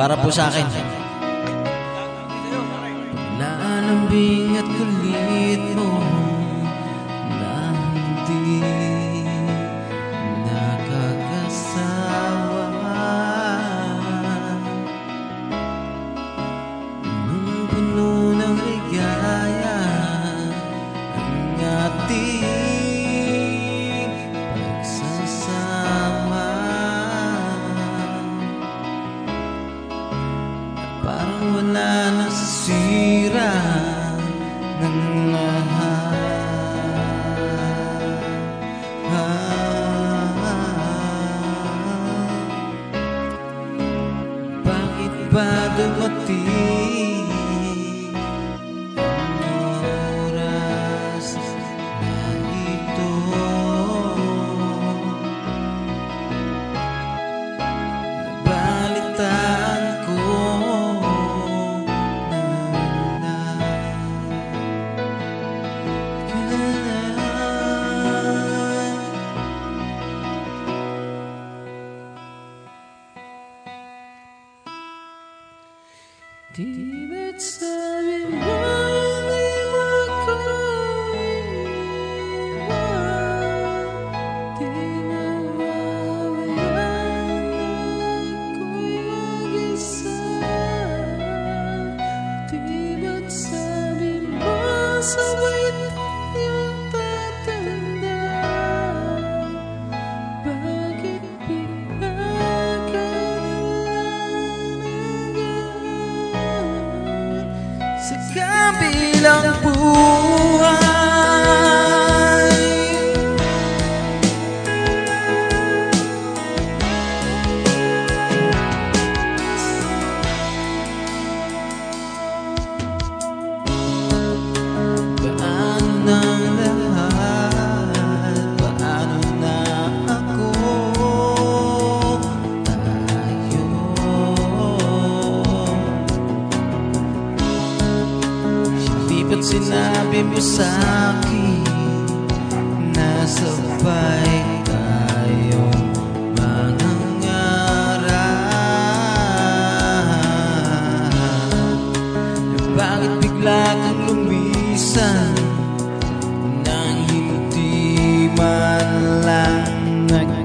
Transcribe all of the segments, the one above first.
Para po sa akin. Lalambing at kulit mo na hindi nakakasawa. Nung puno ng ligaya ang ating pagsasama, parang wala na sisira ng lahat. Bakit ba dumating ang oras na ito? Nabalitaan ko di ba't sabi mo hindi mo ako iwan? Di mawawalan ako'y mag-isa. Di ba't sabi mo sabay tayong tatanda? Bakit bigla ka sa kabilang buhay? Paano ng lahat? Paano na ako? Tayo hindi ba't sinabi mo sa'kin na sabay tayong mangangarap? Bakit bigla kang lumisan nang hindi man lang nagpaalam?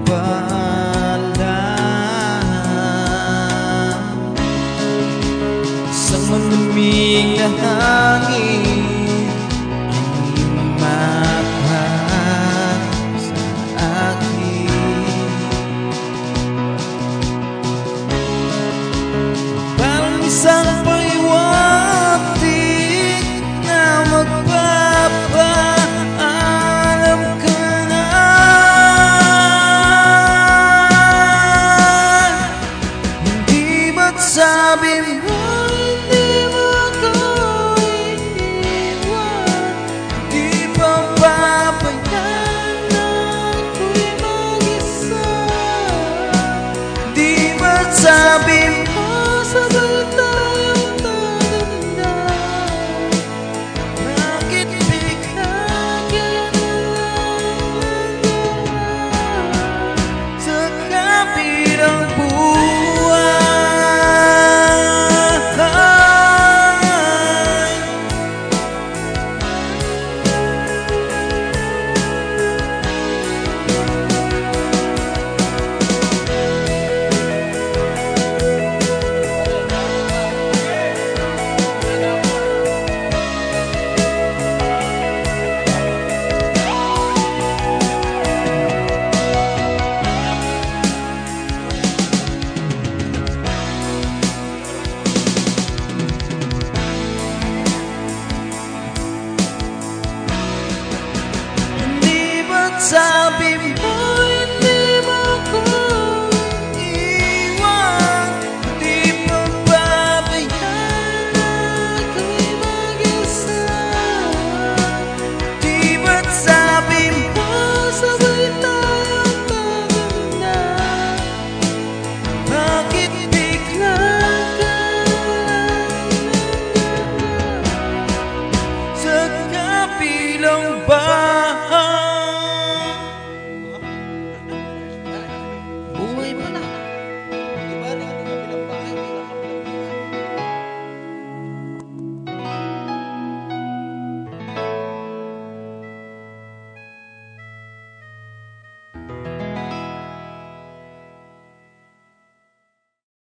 Sa malamig na hangin